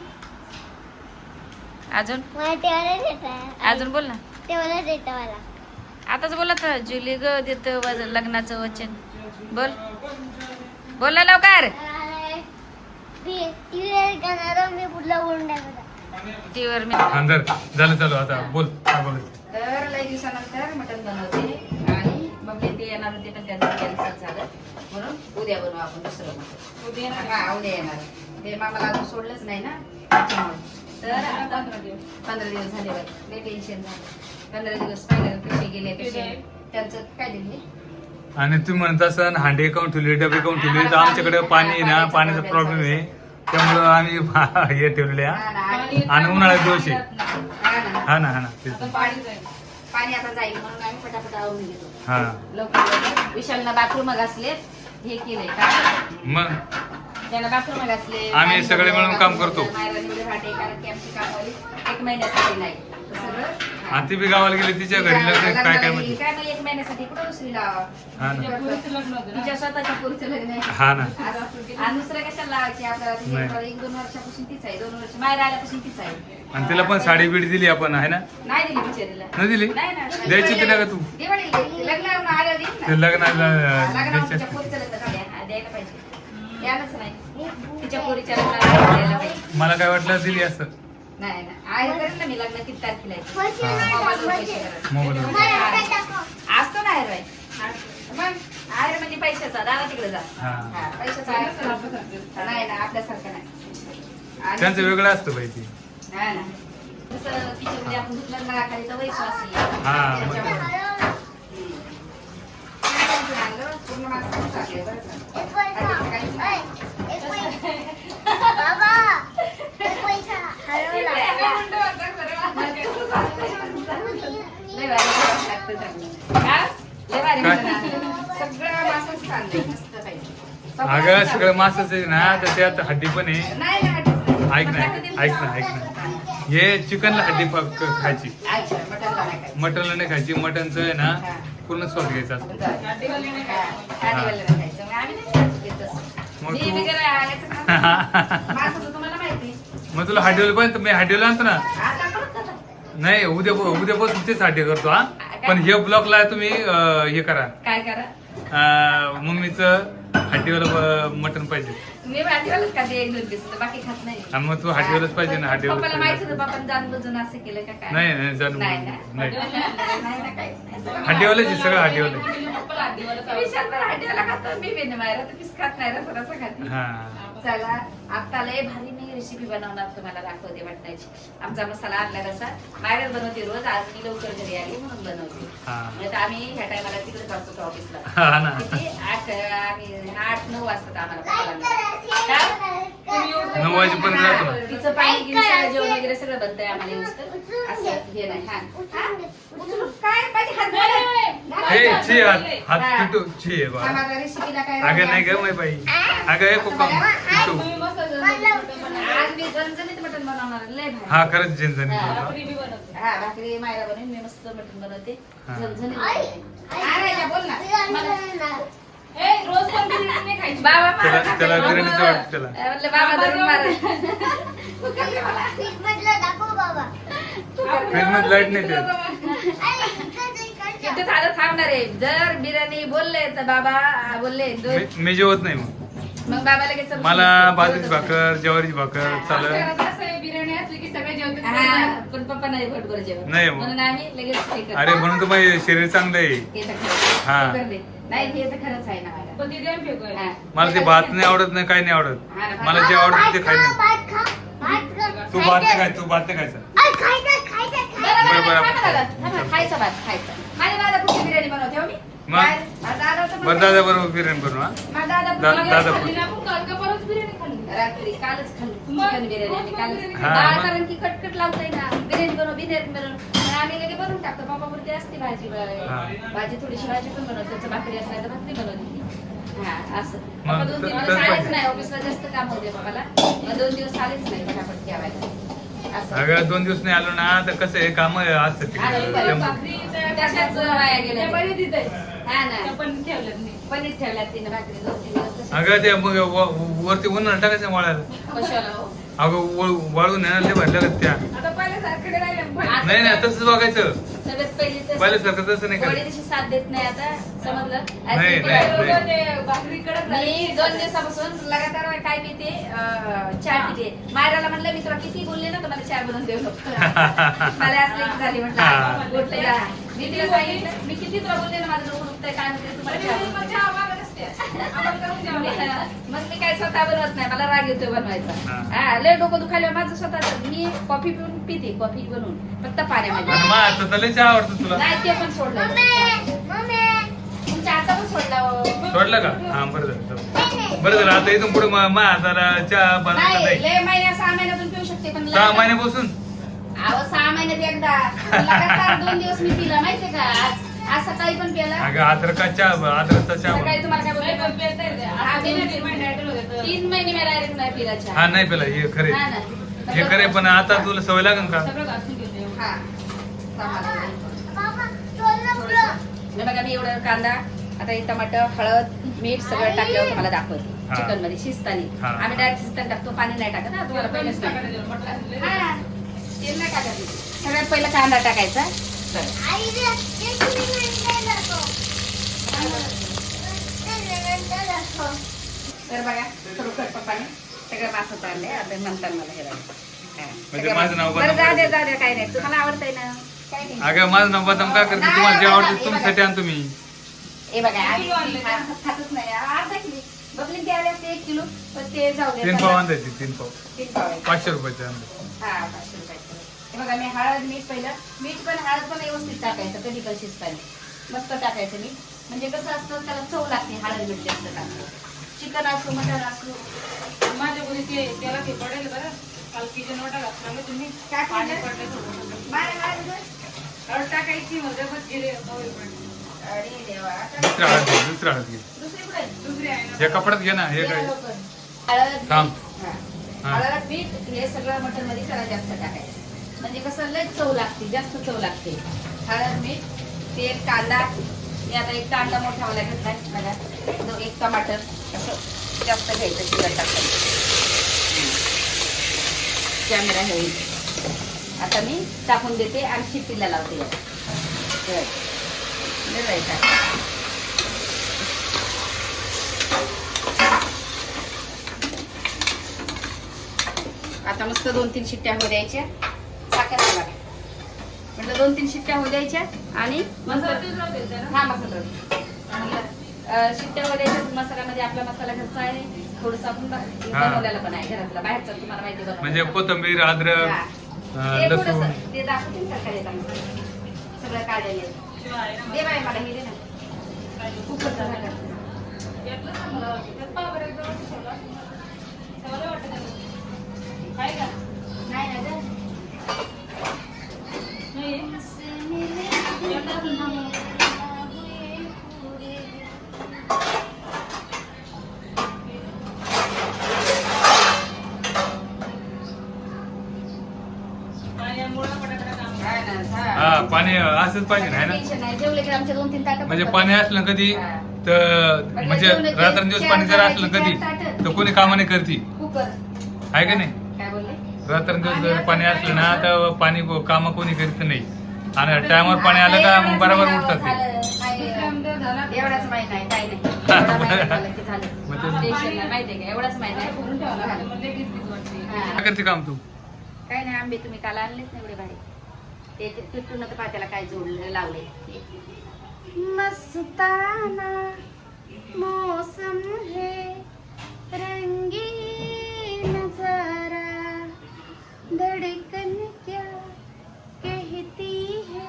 अजून मला तेवढं देत अजून बोल ना तेवढं देत मला आताच बोला तर जुली ग देत लग्नाचं वचन बोल बोल ना लवकर मी पुढला बोलून टाकला टीव्हीवर मी अंदर झालं चालू आता बोल काय बोलायचं तर लई दिवसानंतर मटण बनवते आणि मग ते येणार होते पण त्यांचं कॅन्सल झालं म्हणून उद्या बनवू आपण दुसरं मटण उद्या येणार ते मामाला अजून सोडलंच नाही ना त्याच्यामुळे तर आता 15 दिवस झाले बाई लई टेन्शन झालं 15 दिवस पाहिलं कसे गेले कसे त्यांचं काय दिले आणि तुम्ही म्हणत असाल हांडे काऊन ठेवले डबे काऊन ठेवले तर आमच्याकडे पाणी आहे ना पाण्याचा प्रॉब्लेम आहे त्यामुळं आम्ही हे ठेवले आणि उन्हाळ्यात दिवस आहे हा ना तेच पाणी आता जाईल म्हणून आम्ही पटापट आवरून घेतो हा लवकर विशालना बाथरूम घासले हे केलंय काय मग त्याला बाथरूम घासले आम्ही सगळे मिळून काम करतो. मायरा निवडे भाटे कारण की आमची कामवाली 1 महिन्यासाठी नाही तर सगळं आणि ती बी गावाला गेली तिच्या घरी लग्न काय काय गेली. म्हणजे काय मग 1 महिन्यासाठी कुठं दुसरी लावा हा ना तिच्या स्वतःच्या पुरीचं लग्न आहे हा ना आणि दुसरं कशाला लावायची आपल्याला नाही. 1-2 वर्षापासून तीच आहे 2 वर्ष मायरा आल्यापासून तीच आहे आणि तिला पण साडी बीड दिली आपण आहे ना नाही दिली बिचारीला न दिली नाही ना द्यायची होती ना का तू दिवाळीला दिली. लग्नावरून आल्यावर देईन ना. ते लग्नाला लग्नावर द्यायची तिच्या असते. पोरीचं लग्न द्यायला पाहिजे द्यायलाच नाही तिच्या पोरीच्या लग्नाला द्यायला पाहिजे मला काय वाटलं दिली असं नाही ना आहे करेल ना मी लग्न किती तारखेला आहे. हा. मोबाईलवर पैसे करेल. मोबाईल असतो ना आहेर बाई मग आहेर म्हणजे पैशाचा दादा तिकडे जा हा. हा, पैशाचा आहेर नाही ना आपल्यासारखं नाही आणि- त्यांचं वेगळं असतं पाहिजे हा ना जसं किचनमध्ये आपण धुतलं नळाखाली तर वैश्वास येईल. हा, त्याच्यामुळे. पूर्ण माणसं टाकले बरं का. एक पैसा एक पैसा बाबा एक पैसा हरवला लय भारी लागतं त्यांना. हा? लय भारी काय? लागतं. सगळं मासच चाललंय मस्त पाहिजे. अगं सगळं मासच आहे ना तर त्यात हड्डी पण आहे. नाही ना ऐक ना हे चिकनला हड्डी खायची, अच्छा मटनला नाही खायचं. मटनला नाही खायची. मटनचं आहे ना पूर्ण स्वाद घ्यायचा असतो. आधीवाले नाही खायचं. मग आम्ही नाही खात ते तसं. मग मी तू- वगैरे याचं खात नाही. मासं तुम्हाला माहिती. मग तुला हड्डीवाला पण मी हड्डीवाला आणतो ना. आता परत आता. नाही उद्यापासून तेच हड्डी करतो हा. पण हे ब्लॉकला तुम्ही हे करा, काय करा मम्मीचं हड्डीवाला मटन पाहिजे. मी भाजीवालाच खाते एक दोन दिवस बाकी खात नाही. आणि मग तू हड्डीवालाच पाहिजे ना. पप्पाला माहित हड्डीवाला होतं पप्पाने जाण बुजून असं केलं का काय? नाही नाही जाणून नाही ना? नाही नाही ना, काहीच नाही. हड्डीवालाच सगळं हड्डीवाला. विशाल पण हड्डीवाला खातो, मी बी नाही मायरा तर पीस खात नाही, रसा खाते. हा चला आता लय भारी मी रेसिपी बनवणार तुम्हाला दाखवते वाटण्याची. आमचा मसाला आणला रसा मायराच बनवते रोज. आज मी लवकर घरी आली म्हणून बनवते. हा. नाहीतर आम्ही ह्या टायमाला तिकडे जातो ऑफिसला. हा ना. किती 8-9 वाजतात आम्हाला पप्पाला. काय? 9 वाजेपर्यंत जातो ना. तिचं पाणी गिणी सगळं जेवण वगैरे सगळं बनतंय आम्हाला यूज कर. असं हे नाही. हा. उचलून काय माझे हात धरा. हे ची हात हा. तुटू ची आहे बा. माझ्या रेसिपीला काय अगं नाही ग मै बाई. अगं हे कोकम तुटू. आज मी झणझणीत मटण बनवणार आहे, लय भारी. हा खरंच झणझणीत हा. बनवा. हा भाकरी मायरा बनवून मी मस्त मटण बनवते. हा. झणझणीत हा, राजा, बोल ना. बाबा त्याला बिर्याणीचं वाटतं त्याला. म्हणलं बाबा धरून मारा. म्हटलं दाखव बाबा फ्रीज मध्ये लाईट नाही ते. तिथं आता थांबणार आहे. जर बिर्याणी बोलले तर बाबा बोलले मी जेवत नाही मग. मग बाबा लगेच मला बाजरीची भाकर ज्वारीची भाकर चालत. बिर्याणी असली की सगळे जेवतात. पण पप्पा नाही भटभर जेवण. नाही मग. म्हणून आम्ही लगेच हे करतो. अरे म्हणून तर माझे शरीर चांगलं आहे. हे तर खरं. हा. हे करते. नाही हे तर खरंच आहे ना मला. हा. मला ते भात नाही आवडत नाही काही नाही आवडत. मला जे आवडत ते खाय नाही. भात खा भात खा तू भात नाही खाय, तू भात नाही खायचं. बरं, बरं. थांबा दादा. थांबा. खायचा भात खायचा. माझ्या दादा पुढची बिर्याणी बनवते हो मी. मग? काय? माझा दादा तर बरं दादा बरोबर बिर्याणी बनवा. माझा दादा दादा दादा पुढची. रात्री कालच खाल्ली चिकन बिर्याणी आम्ही कालच. हा, डाळ मग? कारण की कटकट लावतोय ना. बिर्याणी बनवून पण आम्ही लगे बनवून टाकतो. पप्पा पुरती असते भाजी. हा. भाजी थोडीशी भाजी पण बनवतो. जर भाकरी असल्या तर भाकरी बनवते. हा असं मग पप्पा 2 दिवस तसं आलेच पाहिजे. नाही. ऑफिसला जास्त काम होते पप्पाला. मग 2 दिवस आलेच नाही फटाफट ठेवायला. असं अगं 2 दिवस नाही आलो ना तर कसं आहे काम असतात आणि तिकडे. परत तशाच वाया गेल्या. हा ना. पनीर ठेवल्यात तिने भाकरी 2-3 दिवस तशाच. अगं ते मग वरती उन्हाळा टाकायचं वाळायला. कशाला हो? अगं वाळून येणार ते भरल्या का त्या. आता नाही नाही तसंच बघायचं. सगळ्यात पहिली तर पहिल्यासारखं तसं नाही थोडी करायचं. तशी साथ देत नाही आता. समजलं? नाही, मी 2 दिवसापासून लगातार काय पिते चहा पिते. मायराला म्हणलं मी तुला किती बोलले ना तर मला चहा बनवून देऊ नको. मला असली की झाली म्हटलं हा. उठले जा. मी तिला सांगितलं मी किती तुला बोलले ना माझं डोकं दुखतंय काय म्हणते तुम्हाला चहा बनवून दे. मग मी काय स्वतः बनवत नाही. मला राग येतोय बनवायचा. हा. हा लय डोकं दुखायला माझं स्वतःच. मी कॉफी पिऊन पिते. कॉफी बनवून फक्त पाण्यामध्ये. आणि माझं तर लय चहा आवडतो तुला. नाही ते पण सोडलं. तुमच्या हाता पण सोडला हो. सोडलं का? हा बरं झालं. बरं झालं आता इथून पुढे माझ्या हाताला चहा बनवता नाही नाही. लय महिन्या 6 महिन्यातून पिऊ शकते पण 6 महिन्यापासून. अहो 6 महिन्यात एकदा. लगातार 2 दिवस मी पिला माहितीये का? आज सकाळी पण पिला. अगं अद्रकचा चहा सकाळी तुम्हाला काय बोलले? 3 महिने मी डायरेक्ट नाही पिला चहा. हा नाही पेला हे खरे. हा ना. हे खरे पण आता तुला सवय लागेल का? हा. बाबा सोडलं पुढं हे बघा मी एवढं कांदा आता हे टमाटर हळद मीठ सगळं टाकल्यावर तुम्हाला दाखवते. हा. चिकन मध्ये शिजतानी हा. आम्ही डायरेक्ट शिजताना टाकतो. पाणी नाही टाकत ना तुम्हाला पहिलेच नाही. हा. तेल नाही टाकायचं. सगळ्यात पहिला कांदा टाकायचा. चला. आई रे एक मिनिट दाखव दाखव तर बघा खरोखर पप्पाने सगळं मासं चाललंय. आता नंतर मला हे म्हणजे माझं नाव बरं बदनाम जा दे काही नाही. तुम्हाला आवडतंय ना काय नाही. अगं माझं नाव बदनाम का करते? तुम्हाला जे आवडतं तुमच्यासाठी आणतो मी. हे बघा आम्ही खातच नाही. अर्धा किलो बबलीन द्यायला असते 1 किलो पण ते जाऊ दे. 3 पाव आणतायचे 3 पाव. 3 पाव आहे. 500 रुपयाचे आणले. हा 500 रुपयाचे. हे बघा मी हळद मीठ पहिलं मीठ पण हळद पण व्यवस्थित टाकायचं कधी पण शिजताना मस्त टाकायचं मीठ म्हणजे कसं असतं त्याला चव लागते हळद मीठ जास्त टाकलं चिकन असो मटण असो माझ्या घरी ते त्याला ते पडेल बरं काल किचन वाटा घातला मग तुम्ही काय पाणी पडलं? पडलं थोडं. मारे हळद टाकायची म्हणजे बस जिरे कवळी पडली. अरे देवा आता दुसरा हळद घे दुसरा हळद घे दुसरी कुठे आहे? दुसरी आहे ना हे कपड्यात घे ना हे या काय लवकर. हळद थांब. मीठ. हा. हा. हळद मीठ हे सगळं मटण मध्ये जरा जास्त टाकायचं म्हणजे कसं लय चव लागते जास्त चव लागते हळद मीठ तेल कांदा मी आता एक कांदा मोठावाला घेतलाय बघा जो एक टमाटर असं जास्त घ्यायचं शिवाय टाकायचं कॅमेरा हे होईल. आता मी टाकून देते आणि शिट्टीला लावते याला. आता मस्त 2-3 शिट्ट्या होऊ द्यायच्या साखर टाका. म्हटलं 2-3 शिट्ट्या होऊ द्यायच्या आणि मसाला तेच राहू द्यायचा ना? हा मसाला शिट्ट्या होऊ द्यायच्या मसाल्यामध्ये आपला मसाला घरचा आहे थोडंसं आपण बनवलेला पण आहे घरातला बाहेरचा तुम्हाला माहिती बनवलेला. म्हणजे कोथिंबीर अद्रक हा. ते लसूण थोडंसं ते दाखवतील का काय येताना? सगळं काढलेलं शिवाय आहे ना दे बाई मला हे दे ना माझ्या कुकरचं झाकण. यातलं चांगलं वाटतं. त्यात पहा बरं एकदा वाटतं ठेवला. ठेवलं वाटतं त्याला. काय का? नाही ना गं. नाही. यातलं असेल ना मग. पाण्यामुळं पटापटा काम काय ना, हा पाणी असंच पाहिजे ना है ना टेन्शन नाही जेवले की आमच्या 2-3 ताटं म्हणजे पडतात. पाणी असलं कधी हा. तर म्हणजे जेवलं की रात्रंदिवस पाणी जर असलं कधी तर कोणी कामाने करती कुकर आहे का नाही काय बोलले रात्रंदिवस जर पाणी असलं ना तर पाणी काम कोणी करीत नाही आणि टायमावर पाणी आलं का मग बरोबर उठतात ते दुसऱ्यांदा झाला एवढाच माहित नाही काही नाही एवढं माहित झालं की झालं. मग ते- टेन्शन नाही माहिती आहे का एवढंच माहित आहे भरून ठेवला झालं. मग लगेच भीती वाटते. हा. काय करते काम तू काय नाही आंबे तुम्ही काल आणलेच नाही एवढे भारी ते पिटून तर पात्याला काय जोडलं लावले मस्ताना मौसम है रंगीन नजारा धड़कन क्या कहती है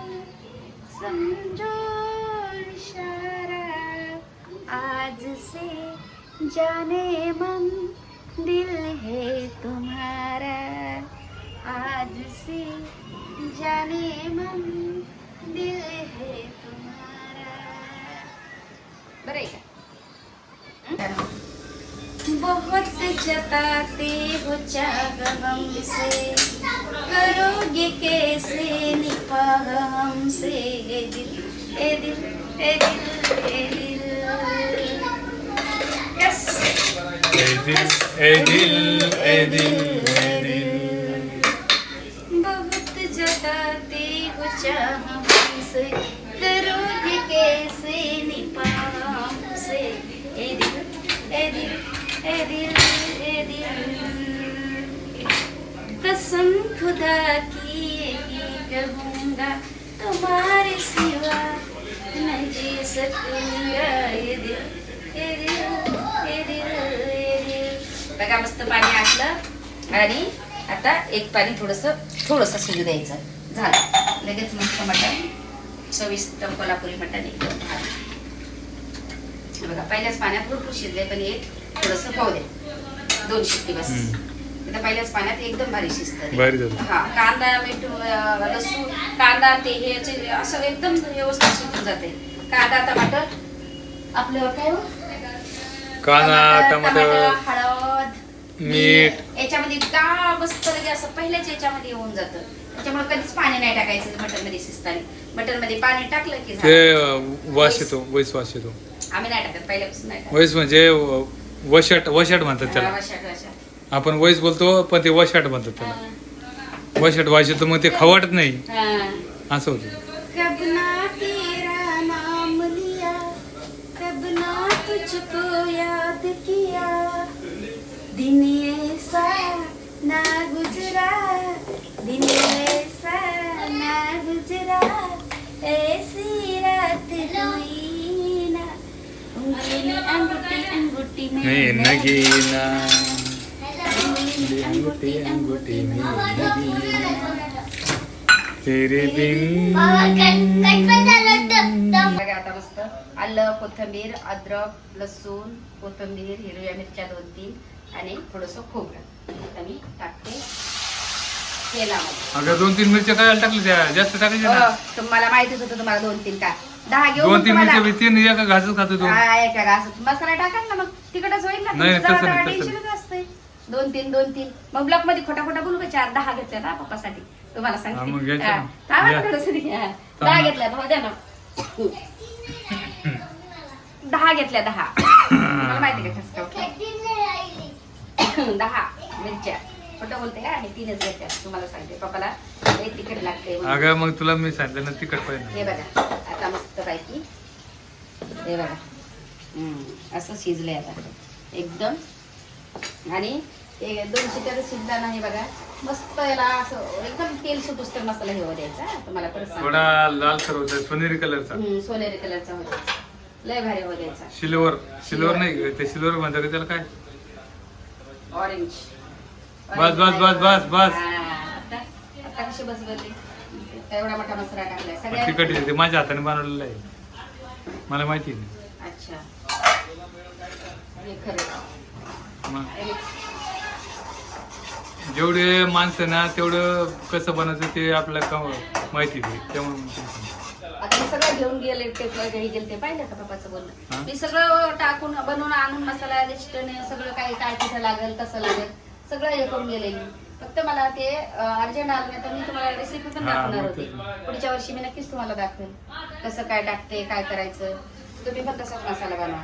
समझो इशारा आज से जाने मन दिल है तुम्हारा आज से जाने मन दिल है तुम्हारा बरं आहे का बहुत जताते हो चाह हमसे करोगे कैसे निकाह हमसे ए दिल ए दिल ए दिल ए दिल यस ए दिल ए दिल ए दिल बहुत जताते हो चाह हमसे करोगे कैसे निकाह हमसे ए दिल ए दिल ए दिल ए दिल कसम खुदा की यही कहूँगा तुम्हारे सिवा न जी सकूंगा ए दिल ए दिल ए दिल ए दिल बघा मस्त पाणी आटलं आणि आता एक पाणी थोडंसं शिजू द्यायचं झालं लगेच मस्त मटण चविष्ट कोल्हापुरी मटण एकदम भारी. बघा पहिल्याच पाण्यात भरपूर शिजले पण एक थोडंसं पाहू दे 2 शिट्टी बस आता पहिल्याच पाण्यात एकदम भारी शिजतं भारी झालं. हा कांदा मीठ लसूण कांदा ते हे असं एकदम व्यवस्थित शिजून जाते कांदा टमाटर आपलं काय हो? कांदा टमाटर हळद मीठ याच्यामध्ये का मस्त लगे असं पहिल्याच याच्यामध्ये येऊन जातं त्याच्यामुळे कधीच पाणी नाही टाकायचं मटन मध्ये शिजताना मटन मध्ये पाणी टाकलं की ते झालं. वास येतो वैस वास येतो आम्ही नाही टाकत पहिल्यापासून नाही टाकत. वैस म्हणजे वशाट वशाट म्हणतात हा, त्याला वशाट, वशाट. आपण वैस बोलतो पण ते वशाट म्हणतात त्याला वशाट वास येतो मग ते खाऊ वाटत नाही हा. असं होतं कब ना तेरा नाम लिया कब ना तुझको याद किया दिन ऐसा ना गुजरा दिन ऐसा ना गुजरा ऐसी रात हुई ना उंगली में अंगूठी में नहीं नगीना उंगली में अंगूठी अंगूठी में नगीना तेरे बिन बाबा कट पण झालं दम. बघा आता मस्त आलं, कोथिंबीर, अद्रक, लसूण, कोथिंबीर, हिरव्या मिरच्या 2-3 आणि थोडस खोबरं आता मी टाकते तेलामध्ये. अगं 2-3 मिरच्या काय टाकल्या त्या जास्त टाकायच्या ना. तुम्हाला माहितीच होतं तुम्हाला 2-3 काय 10 घेऊन 2-3 तुम्हाला- मिरच्या 3 एका घासच खातो तू. हा, एका घासात मसाला टाकाल ना मग तिकडच होईल ना. नाही, तुमचं तसं जरा नाही, तसं टेन्शनच असतंय. 2-3 मग ब्लॉक मध्ये खोटा म्हणू का 4-10 घेतल्या ना पप्पासाठी तुम्हाला हा, मग सांगते. घ्यायचं हा, ना. थांबा घ्या. ना थोडंसं घ्या. थांबा. 10 घेतल्या तर द्या ना. 10 घेतल्या 10 मला माहिती का कसं काय खड्डीने राहिली. 10 मिरच्या खोटं बोलते का आणि 3च घेतल्या तुम्हाला सांगते पप्पाला लई तिखट लागते म्हणून. अगं मग तुला मी सांगितलं ना तिखट पाहिजे. हे बघा आता मस्त पैकी हे बघा असं शिजलंय आता एकदम. आणि 2 शिट्या शिजला नाही बघा मस्त याला असं एकदम तेल सुटूस तर मसाला हे हो द्यायचा. तुम्हाला परत सांगते. थोडा लालसर होता सोनेरी कलरचा. सोनेरी कलरचा हो द्यायचा लय भारी हो द्यायचा. सिल्वर नाही ते सिल्वर म्हणतात का त्याला काय. ऑरेंज बस बस बस बस बस. आता आता कशी बसवली एवढा मोठा मसाला टाकलाय सगळ्या. तिखट आहे ते माझ्या हाताने बनवलेलं आहे मला माहिती आहे. अच्छा हे खरं मग जेवढे माणसं ना तेवढं कसं बनायचं ते आपल्याला माहिती आहे त्यामुळे मग ते सांगतो. आता मी सगळं घेऊन गेले ते गेले ते पाहिलं का पप्पाचं हा? बोलणं. मी सगळं टाकून बनवून आणून मसाला लिस्टने सगळं काय काय तिथं लागेल कसं लागेल सगळं हे करून गेले मी. फक्त मला ते अर्जंट आलं नाही तर मी तुम्हाला रेसिपी पण हा, दाखवणार मग होते. ते- पुढच्या वर्षी मी नक्कीच तुम्हाला दाखवेल कसं काय टाकते काय करायचं. तुम्ही पण तसाच मसाला बनवा.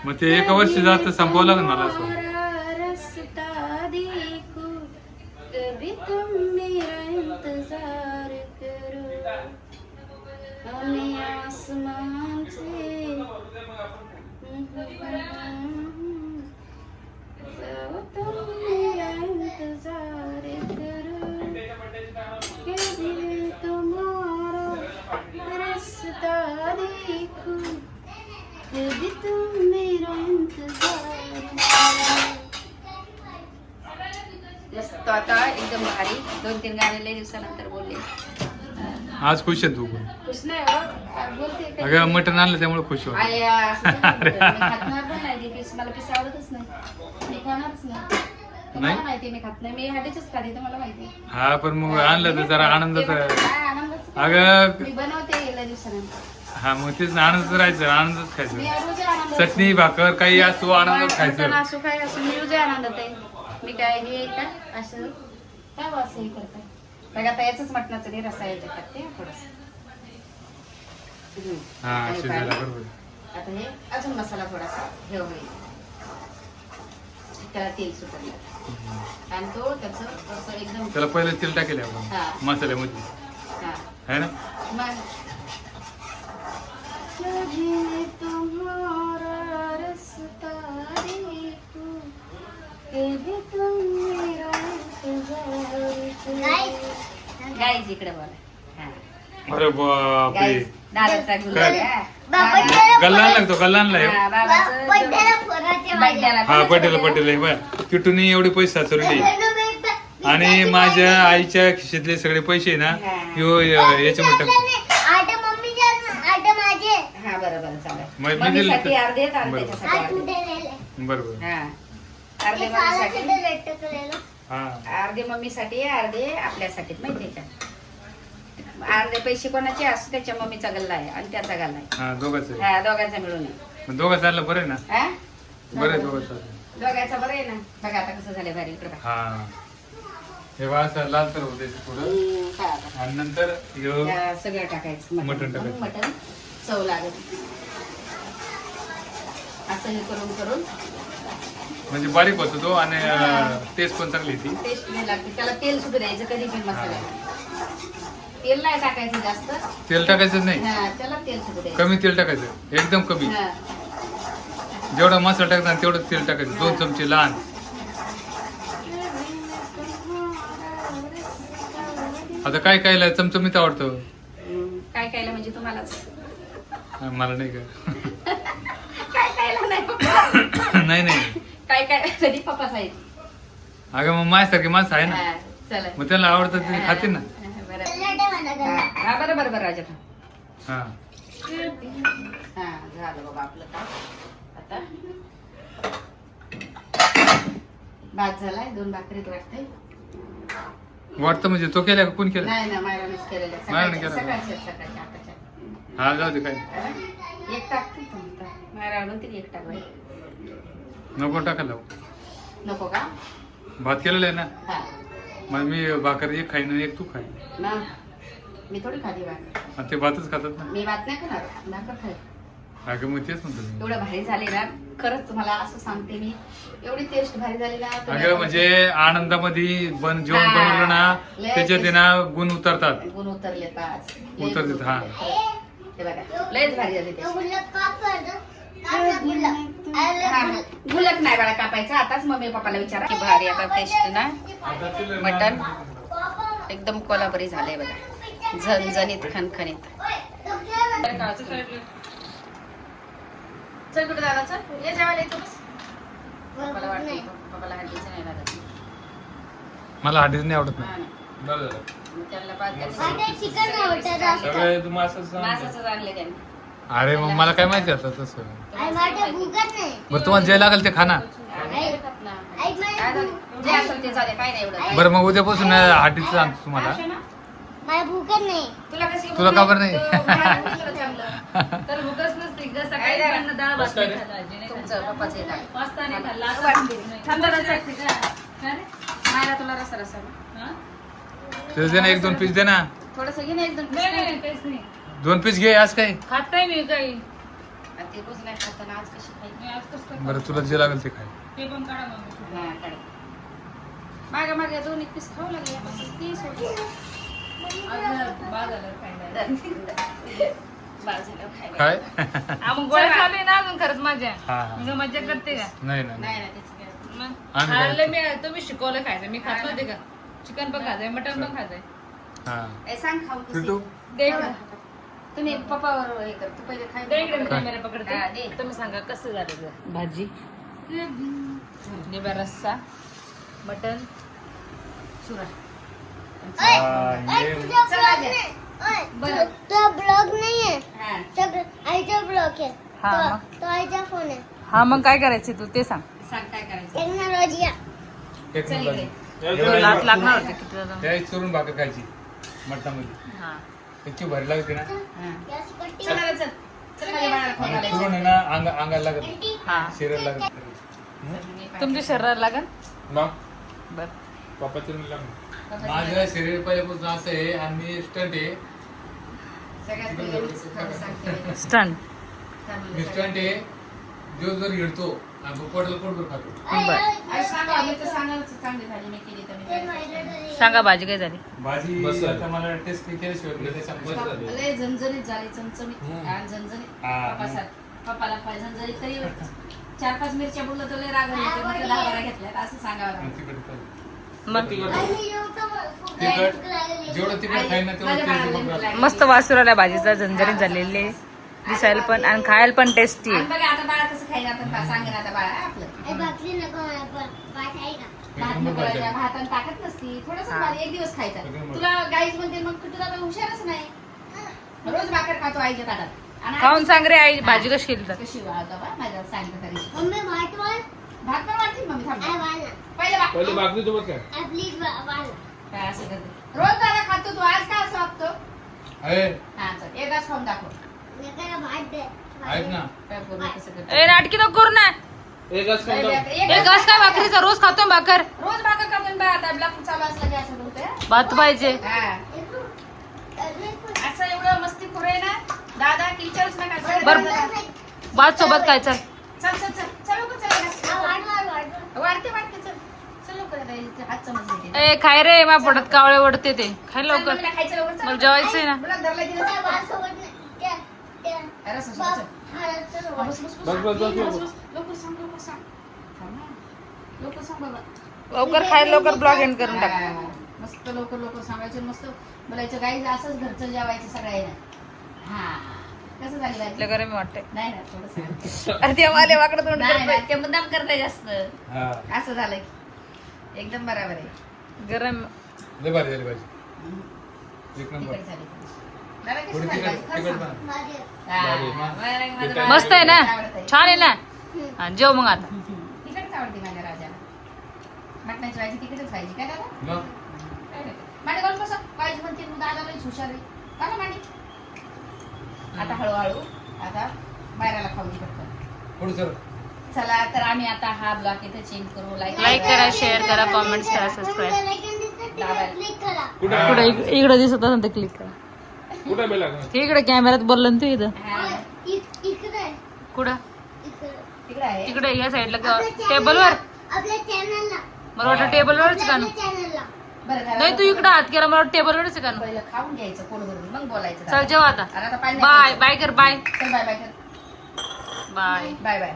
मग ते एका वर्षी जात संपवावं लागेल मला असं. तुम्हारा रास्ता देखो, कभी तुम मेरा इंतजार करो, हमें आसमान से तुम मेरा इंतजार करो, कभी तुम्हारा रास्ता देखो, कभी तुम मेरा इंतजार करो. मस्त आता एकदम भारी 2-3 गाणे लय दिवसानंतर बोलले. आज खुश आहे तू पण. खुश नाही हो बोलते काही. अगं मटण आणलं त्यामुळे खुश हो. आय, असं नाही बोलत. मी खाणार पण नाही ते पीस. मला पीस आवडतच नाही. मी खाणारच नाही. तुम्हाला नाही? माहिती मी खात नाही. मी हाडीचंच खाते तुम्हाला माहिती आहे. हा पण मग आणलं तर जरा आनंदाचा. काय आनंदच. अगं मी बनवते लय दिवसानंतर. हा मग तेच ना, आनंद राहायचं आनंदच मी खायचं. रोज आनंद. चटणी भाकर काही असो आनंदच खायचं. असो काय असो मी रोज आनंदात आहे. मी काय हे का असं काय वास हे करताय बघा आता याच मटणाचं नाही रसा याच्यात टाकते थोडस. हा शिजायला बरोबर. आता हे अजून मसाला थोडासा हे होईल त्याला तेल सुटलं आणि तो त्याचं असं एकदम त्याला पहिलं तेल टाकेल हा. आपण मसाल्यामध्ये हा है ना. मग कभी तुम्हारा रास्ता देखो, कभी तुम मेरा इंतजार करो. गाईज इकडे बोला. हा. अरे बापरे. गाईज दादाचा गुलाब काय? आहे. बाबा दादा- गल्लान लागतो गल्लान लाय. हा, बाबाचं पड्याला फोडायचे माझ्या. बड्याला- हा पटेल बाय तिटून एवढे पैसे साचवले आणि माझ्या आईच्या खिशातले सगळे पैसे ना याच्यामध्ये टाकतो. आठ मम्मीचे आठ माझे. हा बरोबर चालेल. मग मी मम्मीसाठी दिलं- अर्धे आहेत आणि बरं. त्याच्यासाठी आठ अर्धे. कुठे नेले? बरोबर. हा अर्धे हे साला मम्मीसाठी कुठे लटकलेलं? हा अर्धे मम्मीसाठी अर्धे आपल्यासाठी माहितीये का. अर्धे पैसे कोणाचे असं त्याच्या मम्मीचा गल्ला आहे आणि त्याचा गल्ला आहे. हा दोघांचं हा दोघांचा मिळून आहे. दोघं चाललं बरं आहे ना. हा बरं आहे दोघं चाललं. दोघांचा बरं आहे ना. बघा आता कसं झालं भारी इकडे बघा. हा हे बा असं लाल तर होते थोडं काय आता आणि नंतर ह्यो या सगळं टाकायचं मटण टाकायचं. मटण चव लागेल असं हे करून करून म्हणजे बारीक होतो तो आणि टेस्ट पण चांगली ती. टेस्ट नाही लागते. त्याला तेल सुद्धा द्यायचं कधी पण मसाल्याला. तेल नाही टाकायचं जास्त. तेल टाकायचं नाही हा त्याला तेल सुद्धा द्यायचं. कमी तेल टाकायचं एकदम कमी. हा. जेवढा मसाला टाकता तेवढं तेल टाकायचं 2 चमचे लहान. आता काय कायला चमचमीत आवडतं. काय कायला म्हणजे तुम्हालाच मला नाही का. काय कायला नाही. नाही नाही काय काय कधी पप्पा साहेब. अगं मग माझ्यासारखी माणसं आहे ना हा, चला मग त्याला आवडतं ते खाते ना. हा, हा बरं बरं बरं राजा हा हा झालं बाबा आपलं काम आता भात झालाय 2 भाकरीत वाटतंय वाटतं म्हणजे तो केला का कोण केला नाही ना मायरानेच केलेलं मायराने सकाळच्या केलं. सकाळच्या आताच्या हा जाऊ दे काय एक टाकते मायरा म्हणते एक टाक बाई. नको टाकायला नको का भात केलेला आहे ना हा मग मी भाकर एक खाईन आणि एक तू खाईन ना मी थोडी खाली भाकर आणि ते भातच खातात ना मी भात नाही खाणार भाकर खाय अगं मग तेच म्हणतो मी एवढं भारी झाले ना खरंच तुम्हाला असं सांगते मी एवढी टेस्ट भारी झाली ना अगं म्हणजे आनंदामध्ये जेवण हा. बनवलं ना लय त्याच्यात आहे ना गुण उतरतात गुण उतरले आज उतरतात, हा. हे बघा लयच भारी झाली टेस्ट गुलक नाही बाळा कापायचा आताच मम्मी पप्पाला विचारा की भारी आता टेस्ट ना मटन एकदम कोल्हापुरी झालंय बघा झणझणीत खणखणीत चल कुठे दादा चल ये जेवायला येतो पप्पाला वाटतं पप्पाला हड्डीचं नाही लागत मला हड्डीच नाही आवडत हा नाही ना. बरं झालं मग त्याला बाद चिकन आवडतं जास्त. सगळे तुम्ही असंच मासाचं आणले त्यांनी अरे मग मला काय माहिती आता तसं आई माझं भूकच नाही. बरं तुम्हाला जे लागेल ते खाना आई काय माझं झालं? जे असेल ते चालेल काय नाही एवढं बरं मग उद्यापासून हड्डीचं सांगतो तुम्हाला अशे ना? माझं भूकच नाही. तुला कशी तुला का बरं नाही? तो भात उचललं चांगलं. तर भूकच नसते ग सकाळी काय पण डाळ भात नाही खाल्ला, आजी नाही तुमचं खाल्ला. पप्पाचं येत आहे. पास्ता नाही खाल्ला असं वाटते. नाही. थांब जरा चल. का? का रे? मायरा तुला रसा रसा ना? हा? ते दे ना 1-2 पीस दे ना थोडंसं घे ना एकदम नाही नाही काहीच नाही 2 पीस घे आज काय खात नाही मी काही ते रोज नाही खाताना आज कशी खाई मी आज कसं काय बरं तुला जे लागेल ते खाय ते पण काढा मग हा, काढ. मागे मागे 2 पीस खाऊ लागले आता 30 होते. आज बाजारात खायला बाळ झाल्यावर खायला. काय मग गोळ्या चालू आहे ना अजून खरंच माझ्या हा, हा. मग मज्जा करते का नाही नाही नाही ना त्याचं काय. मग आम्ही खाल्लं मी तुम्ही शिकवलं खायचं मी खात नव्हते का चिकन पण खायचंय मटन पण खायचंय हा ए, सांग खाऊ पिंटू? दे इकडं. तुम्ही पप्पावर हे कर तू पहिले खाय दे इकडे मी काय? कॅमेरा पकडते हा, दे. तुम्ही सांगा कसं झालं ते. भाजी निबा रस्सा मटन सुरा हा, ये. तुझा चल, ब्लॉग आजा. नाही. ओय, बरं. तुझा ब्लॉग नाहीये. हा सगळं आईचा ब्लॉग आहे. हा, तो- मग? तो आईचा फोन आहे. हा मग काय करायचं तू ते सांग सांग काय करायचं टेक्नॉलॉजी आहे. एक चल मिनिट इकडे. बाजू. लाट लागणार होते किती जण. त्याची चुरून भाकर खायची मटणामध्ये हा इतकी भारी लागते ना हा. गॅस पट्टी. चल दादा, चल चल माझ्या बाळाला खाऊ आणि घालायचं. चुरून आहे ना अंगाला लागत हा शरीर लागत तुमच्या शरीराला लागन मग बर पप्पा चुरून लागत माझं शरीर पहिल्यापासून असं आहे आणि मी स्टंट आहे सगळ्यात पहिले मीच खरं सांगते. स्टंट मी स्टंट आहे दिवसभर हिडतो आणि पोटाला पोटभर खातो बर आई सांगा, मी तर सांगायचं चांगली झाली मी केली तर मी काय करते. सांगा भाजी काय झाली भाजी आता मला टेस्ट केल्याशिवाय मी त्याच्या लय झणझणीत झाली चमचमीत आणि झणझणीत हा. पप्पाला पाय झणझणीत तरी 4-5 मिरच्या बोललं तर लय राग येते. म्हटलं 10 बारा घेतल्यात असं सांगावं लागलं. मग आणि YouTube तिखट जेवढं तिखट खाईन ना तेवढं माझ्या टेस्ट बाळाला बघ लागली. मस्त वासुराला भाजीचा झणझणीत झालेले दिसायला पण आणि खायला पण टेस्टी आणि बघा आता बाळा कसं खायला आपण सांगेन आता बाळा आपलं आई भाकरी नको मला, पाठ आहे का? भात नको राहिला, भातानं ताकद नसती थोडस एक दिवस खायचा तुला गाईज म्हणते मग तुला काही हुशारच नाही रोज भाकर खातो आईच्या ताटात आणि खाऊन सांग रे आई भाजी कशी केली तर कशी वाळता बा माझ्या सांगितलं तरी मम्मी भात वाढ. भात पण वाटतील मम्मी थांब आई वाढ ना. पहिले भाकरी सोबत काय आई प्लीज वाढ ना. काय असं करते रोज दादा खातो तू आज का असं वागतो अरे हा चल एक घास खाऊन दाखव लेकरं भात दे. ऐक ना काय पूर्ण कसं करतो ए नाटकी नको करू ना एक एक घास काय भाकरीचा रोज खातोय भाकर रोज भाकर खातो बा आता ब्लॉक चालू असला की असं होतं भात पाहिजे हा असं एवढं मस्ती आहे ना दादा की विचारूच नका बरं. भात सोबत काय चल चल चल चल चल लवकर चल हा, वाढ वाढ वाढ. वाढते वाढते चल चल लवकर आता इथे हात चमच घेते ए खाय रे मा पोटात कावळे वडते ते खाय चल, लवकर मम्मीला खायचं लवकर चल. मला जेवायचंय ना मुलात धरला की त्या भात सोबत नाही. त्या अरे असं भात- चल हा, रस्सा सोबत. बस बस बस लवकर सांग लवकर सांग थांब ना. लवकर सांग बाबा लवकर खाय लवकर ब्लॉग एंड करून टाक हा, मस्त लवकर लवकर सांगायचं मस्त बोलायचं गाई असंच घरचं जेवायचं सगळ्यांना हा कसं झालं आपल्या घरी मी वाटतंय नाही ना थोडं अरे ते वाले वाकडं तोंड नाही करतोय. ना, ते मुद्दाम करताय जास्त हा असं झालं की एकदम बरोबर आहे गरम लय भारी झाली भाजी एक नंबर. तिखट झाली. दादा कशी थोडी झाली तिखट भाजी? खरं तिखट सांग. बन. भारी आहे. माझं मस्त मस्त आहे ना आवडतंय. छान आहे ना हा, जेव मग आता तिखटच आवडते माझ्या राजाला. मटणाची भाजी तिखटच पाहिजे काय दादा? मग मांडी घालून बसा. पाहिजे म्हणते तू दादा लईच हुशार आहे. का ना मांडी? आता हळूहळू आता बाहेरला खाऊ दे पटकन. पुढे सर. चला तर आम्ही आता हा ब्लॉग इथे चेंज करू. लाईक करा शेअर करा कॉमेंट्स करा सबस्क्राईब क्लिक करा. कुठे इकडे दिसत असेल तर क्लिक करा कुठे बेला इकडे कॅमेऱ्यात बोललं ना तू इथं इकडे कुठं इकडे तिकडे आहे. तिकडे या साईडला आपल्या टेबलवर आपल्या चॅनलला मला वाटतं टेबलवरच का आपल्या चॅनलला बरं झालं. नाही तू इकडे हात केला मला वाटतं टेबलवरच का पहिलं खाऊन घ्यायचं पोट भरून मग बोलायचं. चल जेव आता आणि आता पाणी बाय बाय कर बाय चल बाय बाय कर. Bye bye bye.